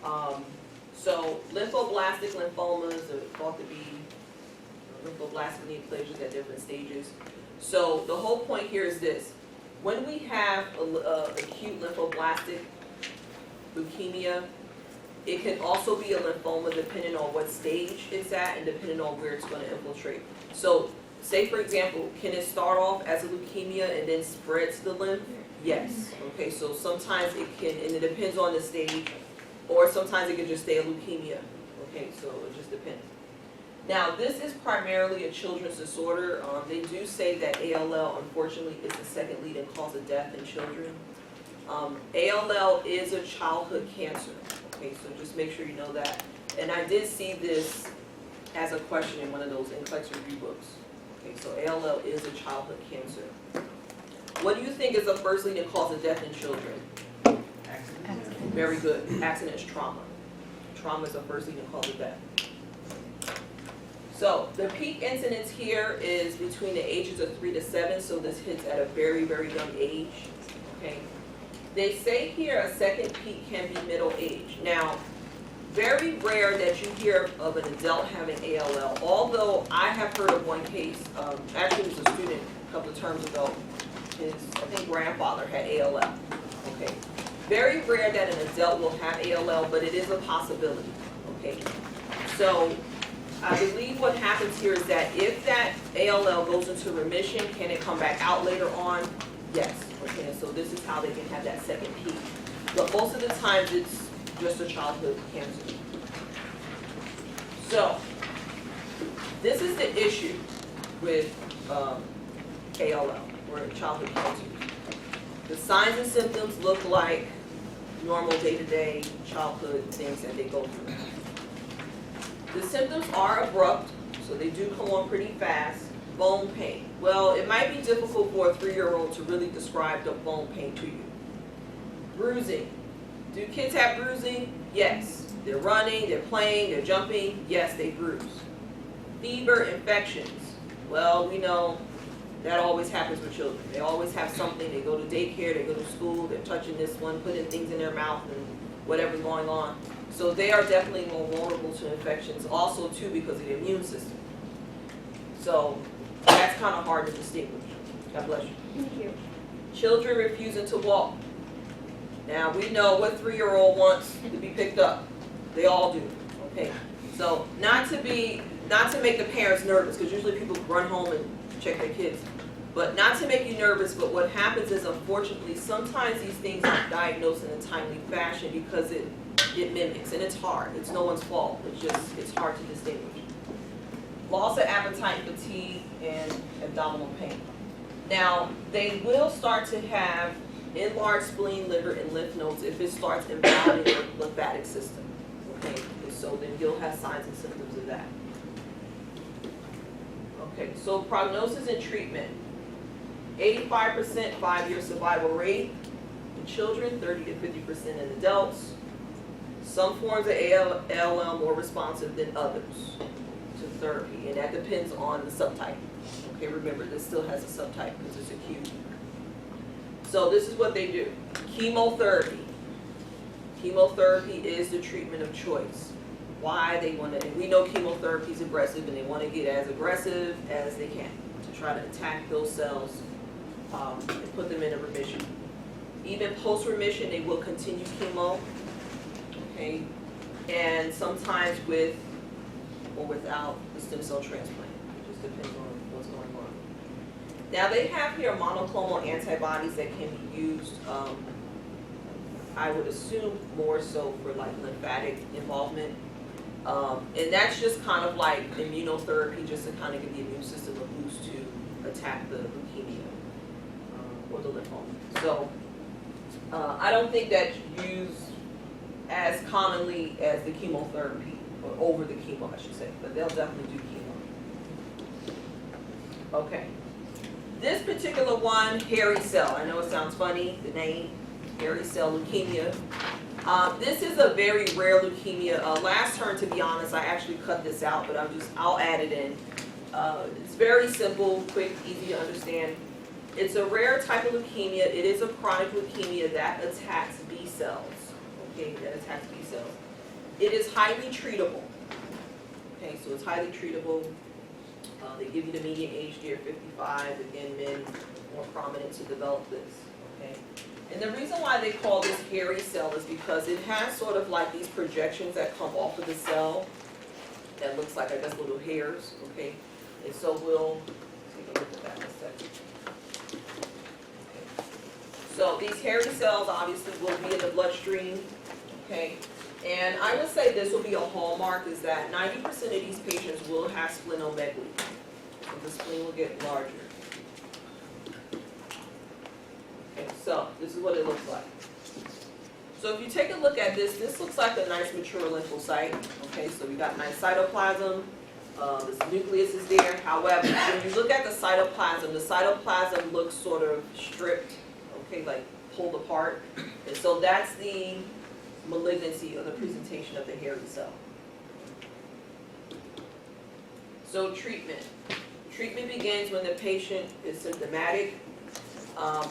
So lymphoblastic lymphomas are thought to be lymphoblastic neoplasms at different stages. So the whole point here is this. When we have acute lymphoblastic leukemia, it can also be a lymphoma depending on what stage it's at and depending on where it's going to infiltrate. So say for example, can it start off as a leukemia and then spread to the lymph? Yes. Okay, so sometimes it can, and it depends on the stage, or sometimes it can just stay a leukemia. Okay, so it just depends. Now this is primarily a children's disorder. They do say that ALL unfortunately is the second leading cause of death in children. ALL is a childhood cancer. Okay, so just make sure you know that. And I did see this as a question in one of those NCLEX review books. Okay, so ALL is a childhood cancer. What do you think is the first leading cause of death in children? Accident. Very good. Accident is trauma. Trauma is the first leading cause of death. So the peak incidence here is between the ages of 3 to 7, so this hits at a very, very young age. Okay. They say here a second peak can be middle age. Now, very rare that you hear of an adult having ALL, although I have heard of one case, actually it was a student a couple of terms ago, his, I think, grandfather had ALL. Okay. Very rare that an adult will have ALL, but it is a possibility. Okay. So I believe what happens here is that if that ALL goes into remission, can it come back out later on? Yes. Okay, and so this is how they can have that second peak. But most of the times it's just a childhood cancer. So this is the issue with ALL, or childhood cancers. The signs and symptoms look like normal day-to-day childhood things that they go through. The symptoms are abrupt, so they do come on pretty fast. Bone pain. Well, it might be difficult for a 3-year-old to really describe the bone pain to you. Bruising. Do kids have bruising? Yes. They're running, they're playing, they're jumping. Yes, they bruise. Fever, infections. Well, we know that always happens with children. They always have something. They go to daycare, they go to school, they're touching this one, putting things in their mouth and whatever's going on. So they are definitely more vulnerable to infections, also too because of the immune system. So that's kind of hard to distinguish. God bless you. Thank you. Children refusing to walk. Now we know what 3-year-old wants to be picked up. They all do. Okay. So not to make the parents nervous, because usually people run home and check their kids. But not to make you nervous, but what happens is unfortunately sometimes these things aren't diagnosed in a timely fashion because it mimics, and it's hard. It's no one's fault. It's hard to distinguish. Loss of appetite, fatigue, and abdominal pain. Now, they will start to have enlarged spleen, liver, and lymph nodes if it starts involving your lymphatic system. Okay, and so then you'll have signs and symptoms of that. Okay, so prognosis and treatment. 85% 5-year survival rate in children, 30 to 50% in adults. Some forms of ALL are more responsive than others to therapy, and that depends on the subtype. Okay, remember, this still has a subtype because it's acute. So this is what they do. Chemotherapy. Chemotherapy is the treatment of choice. Why they want to, and we know chemotherapy is aggressive, and they want to get as aggressive as they can to try to attack those cells and put them in a remission. Even post-remission, they will continue chemo. Okay, and sometimes with or without the stem cell transplant. It just depends on what's going on. Now they have here monoclonal antibodies that can be used, I would assume more so for like lymphatic involvement. And that's just kind of like immunotherapy, just to kind of give the immune system a boost to attack the leukemia or the lymphoma. So I don't think that's used as commonly as the chemotherapy, or over the chemo, I should say, but they'll definitely do chemo. Okay. This particular one, hairy cell, I know it sounds funny, the name, hairy cell leukemia. This is a very rare leukemia. Last term, to be honest, I actually cut this out, but I'll add it in. It's very simple, quick, easy to understand. It's a rare type of leukemia. It is a chronic leukemia that attacks B cells. Okay, that attacks B cells. It is highly treatable. Okay, so it's highly treatable. They give you the median age there, 55. Again, men more prominent to develop this. Okay, and the reason why they call this hairy cell is because it has sort of like these projections that come off of the cell that looks like, I guess, little hairs. Okay, and so we'll take a look at that in a second. Okay. So these hairy cells obviously will be in the bloodstream. Okay. And I would say this will be a hallmark is that 90% of these patients will have splenomegaly. So the spleen will get larger. Okay, so this is what it looks like. So if you take a look at this, this looks like a nice mature lymphocyte. Okay, so we got nice cytoplasm. This nucleus is there. However, when you look at the cytoplasm looks sort of stripped, okay, like pulled apart. And so that's the malignancy of the presentation of the hairy cell. So treatment. Treatment begins when the patient is symptomatic.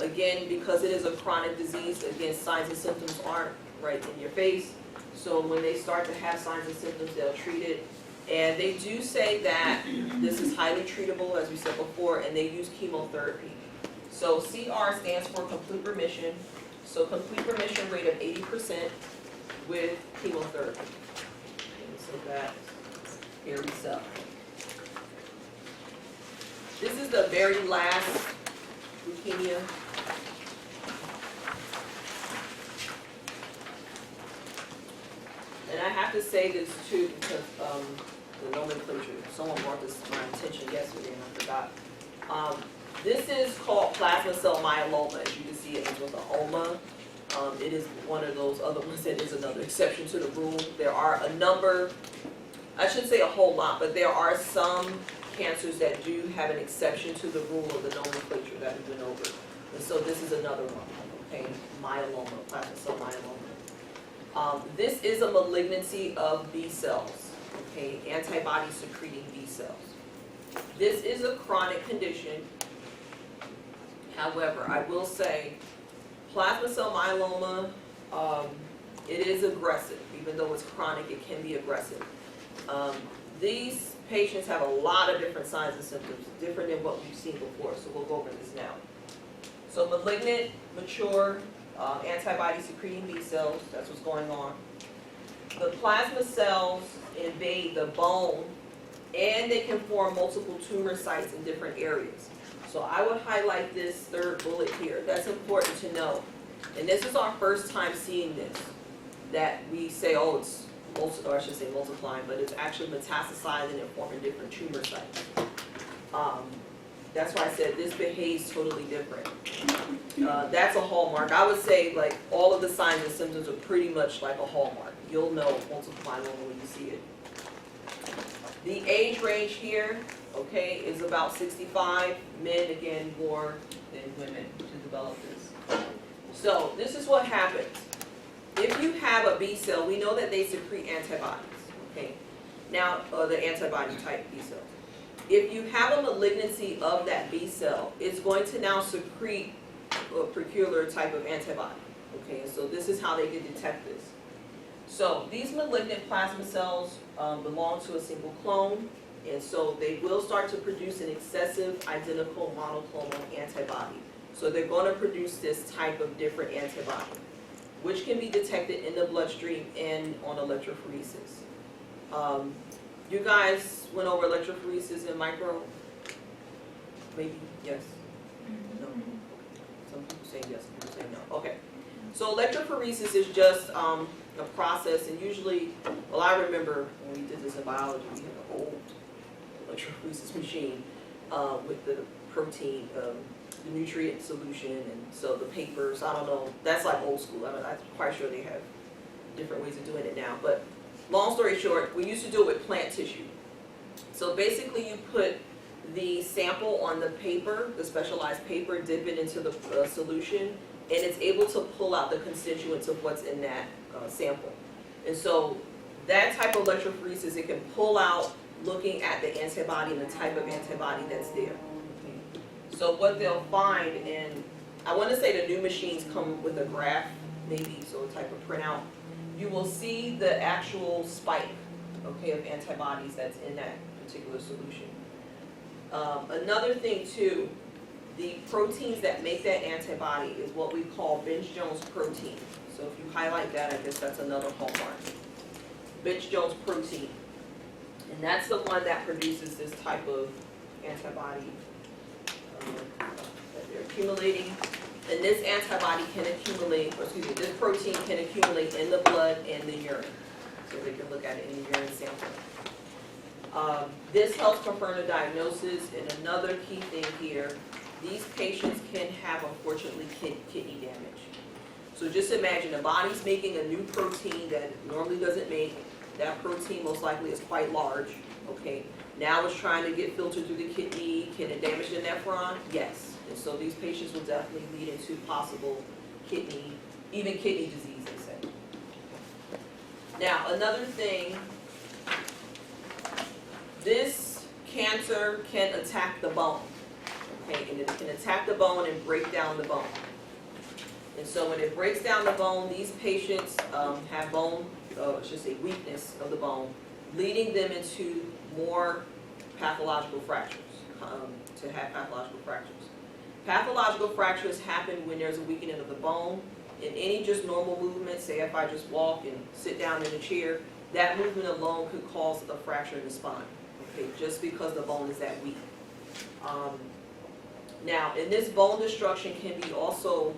Again, because it is a chronic disease, again, signs and symptoms aren't right in your face. So when they start to have signs and symptoms, they'll treat it. And they do say that this is highly treatable, as we said before, and they use chemotherapy. So CR stands for complete remission. So complete remission rate of 80%. With chemotherapy. And so that's hairy cell. This is the very last leukemia. And I have to say this too because the nomenclature, someone brought this to my attention yesterday and I forgot. This is called plasma cell myeloma. As you can see, it is with the oma. It is one of those other ones that is another exception to the rule. There are a number, I shouldn't say a whole lot, but there are some cancers that do have an exception to the rule of the nomenclature that we went over. And so this is another one, okay, myeloma, plasma cell myeloma. This is a malignancy of B cells, okay, antibody secreting B cells. This is a chronic condition. However, I will say, plasma cell myeloma, it is aggressive. Even though it's chronic, it can be aggressive. These patients have a lot of different signs and symptoms, different than what we've seen before, so we'll go over this now. So malignant, mature, antibody secreting B cells, that's what's going on. The plasma cells invade the bone, and they can form multiple tumor sites in different areas. So I would highlight this third bullet here. That's important to know. And this is our first time seeing this. That we say, oh, it's, or I should say multiplying, but it's actually metastasizing and forming different tumor sites. That's why I said this behaves totally different. That's a hallmark. I would say like all of the signs and symptoms are pretty much like a hallmark. You'll know multiple myeloma when you see it. The age range here, okay, is about 65. Men, again, more than women to develop this. So this is what happens. If you have a B cell, we know that they secrete antibodies, okay? Now, the antibody type B cells. If you have a malignancy of that B cell, it's going to now secrete a peculiar type of antibody, okay? And so this is how they can detect this. So these malignant plasma cells belong to a single clone, and so they will start to produce an excessive identical monoclonal antibody. So they're going to produce this type of different antibody, which can be detected in the bloodstream and on electrophoresis. You guys went over electrophoresis in micro? Maybe, yes? No? Some people say yes, some people say no. Okay. So electrophoresis is just a process, and usually, well, I remember when we did this in biology, we had an old electrophoresis machine with the protein, the nutrient solution, and so the papers, I don't know, that's like old school. I'm quite sure they have different ways of doing it now. But long story short, we used to do it with plant tissue. So basically you put the sample on the paper, the specialized paper, dip it into the solution, and it's able to pull out the constituents of what's in that sample. And so that type of electrophoresis, it can pull out looking at the antibody and the type of antibody that's there. So what they'll find, and I want to say the new machines come with a graph, maybe, so a type of printout. you will see the actual spike, okay, of antibodies that's in that particular solution. Another thing too, the proteins that make that antibody is what we call Binge-Jones protein. So if you highlight that, I guess that's another hallmark. Binge-Jones protein. And that's the one that produces this type of antibody that they're accumulating. And this antibody can accumulate, or excuse me, this protein can accumulate in the blood and the urine. So they can look at it in the urine sample. This helps confirm the diagnosis. And another key thing here, these patients can have, unfortunately, kidney damage. So just imagine the body's making a new protein that it normally doesn't make. That protein most likely is quite large, okay? Now it's trying to get filtered through the kidney. Can it damage the nephron? Yes. And so these patients will definitely lead into possible kidney, even kidney disease, they say. Now, another thing, this cancer can attack the bone, okay? And it can attack the bone and break down the bone. And so when it breaks down the bone, these patients have bone, I should say weakness of the bone, leading them into more pathological fractures, to have pathological fractures. Pathological fractures happen when there's a weakening of the bone. In any just normal movement, say if I just walk and sit down in a chair, that movement alone could cause a fracture in the spine, okay, just because the bone is that weak. Now, in this bone destruction can be also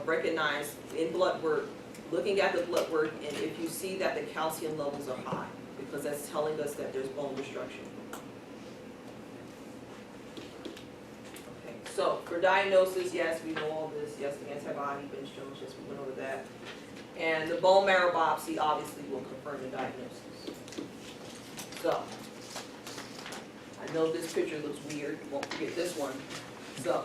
recognized in blood work, looking at the blood work, and if you see that the calcium levels are high, because that's telling us that there's bone destruction. Okay, so for diagnosis, yes, we know all this. Yes, the antibody, Binge-Jones, yes, we went over that. And the bone marrow biopsy obviously will confirm the diagnosis. So, I know this picture looks weird, you won't forget this one. So,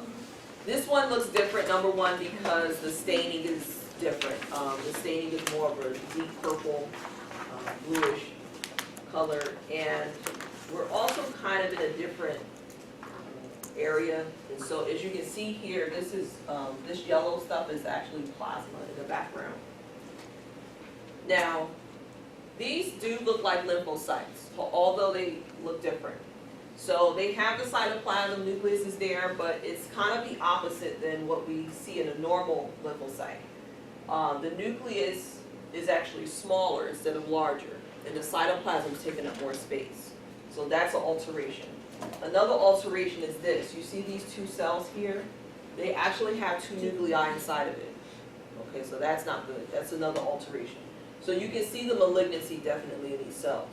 this one looks different, number one, because the staining is different. The staining is more of a deep purple, bluish color, and we're also kind of in a different area. And so as you can see here, this is this yellow stuff is actually plasma in the background. Now, these do look like lymphocytes, although they look different. So they have the cytoplasm, nucleus is there, but it's kind of the opposite than what we see in a normal lymphocyte. The nucleus is actually smaller instead of larger, and the cytoplasm is taking up more space. So that's an alteration. Another alteration is this. You see these two cells here? They actually have two nuclei inside of it. Okay, so that's not good. That's another alteration. So you can see the malignancy definitely in these cells.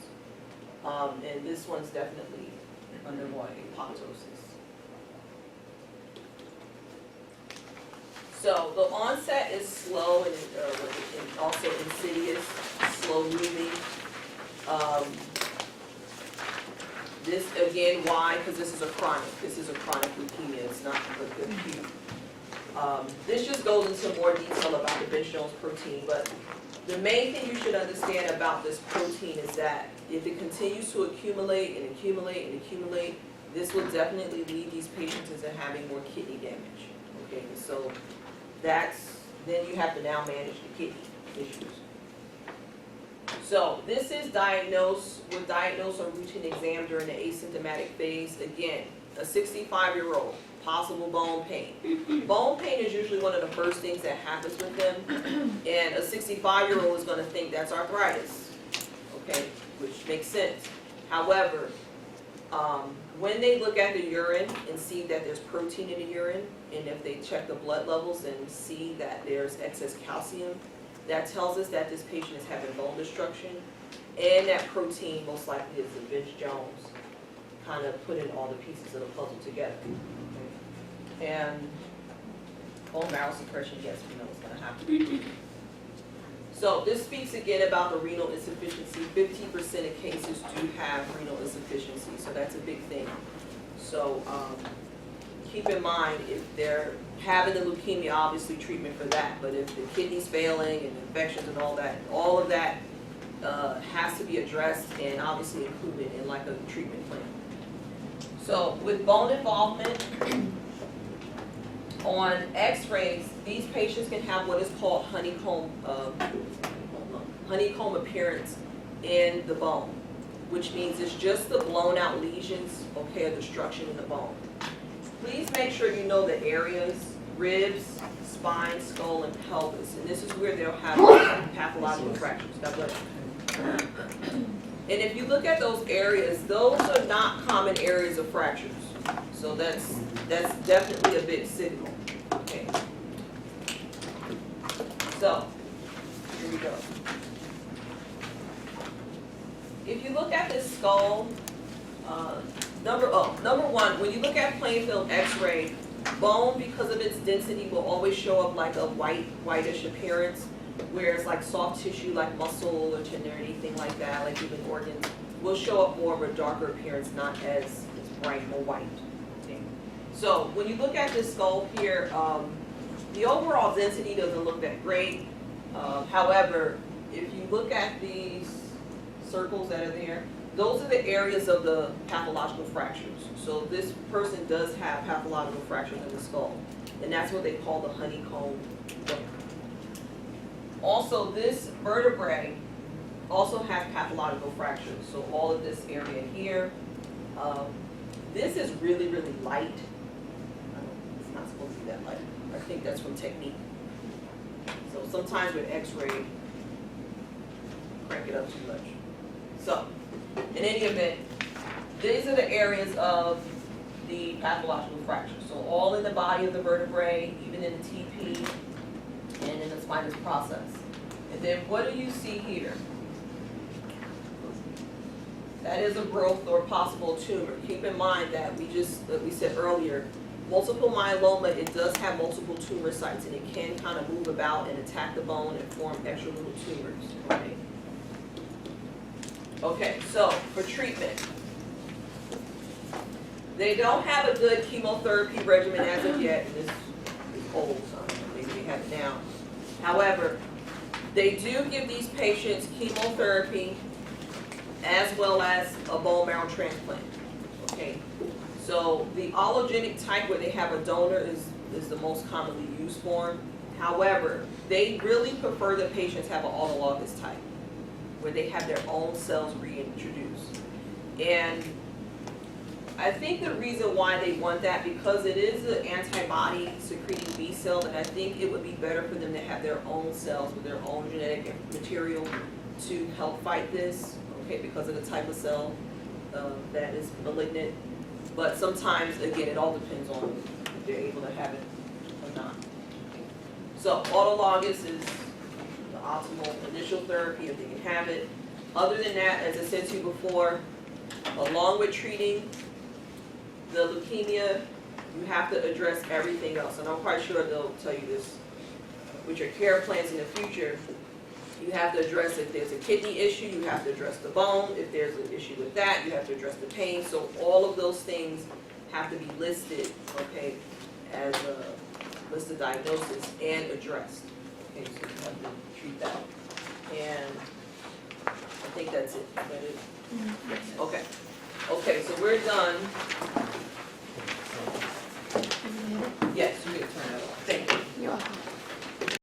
And this one's definitely undergoing apoptosis. So the onset is slow and also insidious, slow moving. This again, why? Because this is a chronic. This is a chronic leukemia. It's not acute. This just goes into more detail about the Binge-Jones protein, but the main thing you should understand about this protein is that if it continues to accumulate and accumulate and accumulate, this will definitely lead these patients into having more kidney damage. Okay, so then you have to now manage the kidney issues. So this is diagnosed on routine exam during the asymptomatic phase. Again, a 65-year-old, possible bone pain. Bone pain is usually one of the first things that happens with them, and a 65-year-old is going to think that's arthritis, okay, which makes sense. However, when they look at the urine and see that there's protein in the urine, and if they check the blood levels and see that there's excess calcium, that tells us that this patient is having bone destruction, and that protein most likely is the Binge-Jones, kind of putting all the pieces of the puzzle together. Okay. And bone marrow suppression, yes, we know what's going to happen. So this speaks again about the renal insufficiency. 50% of cases do have renal insufficiency, so that's a big thing. So keep in mind, if they're having the leukemia, obviously treatment for that, but if the kidney's failing and infections and all of that has to be addressed and obviously included in like a treatment plan. So with bone involvement, on x-rays, these patients can have what is called honeycomb honeycomb appearance in the bone, which means it's just the blown out lesions, okay, of destruction in the bone. Please make sure you know the areas: ribs, spine, skull, and pelvis. And this is where they'll have pathological fractures. God bless you. And if you look at those areas, those are not common areas of fractures. So that's definitely a big signal. Okay. So, here we go. If you look at this skull, number one, when you look at plain film X-ray, bone, because of its density, will always show up like a whitish appearance, whereas like soft tissue, like muscle or tendon or anything like that, like even organs, will show up more of a darker appearance, not as bright or white. Okay. So when you look at this skull here, the overall density doesn't look that great. However, if you look at these circles that are there, those are the areas of the pathological fractures. So this person does have pathological fractures in the skull, and that's what they call the honeycomb bone. Also, this vertebrae also has pathological fractures. So all of this area here, this is really, really light. It's not supposed to be that light. I think that's from technique. So sometimes with X-ray, crank it up too much. So, in any event, these are the areas of the pathological fractures. So all in the body of the vertebrae, even in the TP, and in the spinous process. And then what do you see here? That is a growth or possible tumor. Keep in mind that we said earlier, multiple myeloma, it does have multiple tumor sites, and it can kind of move about and attack the bone and form extra little tumors. Okay. Okay, so for treatment, they don't have a good chemotherapy regimen as of yet, and this is old, so maybe they have it now. However, they do give these patients chemotherapy as well as a bone marrow transplant. Okay, so the allogenic type, where they have a donor, is the most commonly used form. However, they really prefer that patients have an autologous type, where they have their own cells reintroduced. And I think the reason why they want that, because it is an antibody secreting B cell, and I think it would be better for them to have their own cells with their own genetic material to help fight this, okay, because of the type of cell that is malignant. But sometimes, again, it all depends on if they're able to have it or not. So autologous is the optimal initial therapy if they can have it. Other than that, as I said to you before, along with treating the leukemia, you have to address everything else. And I'm quite sure they'll tell you this with your care plans in the future. You have to address, if there's a kidney issue, you have to address the bone. If there's an issue with that, you have to address the pain. So all of those things have to be listed, okay, as a list of diagnosis and addressed. Okay, so you have to treat that. And I think that's it. Is that it? Yes. Okay. Okay, so we're done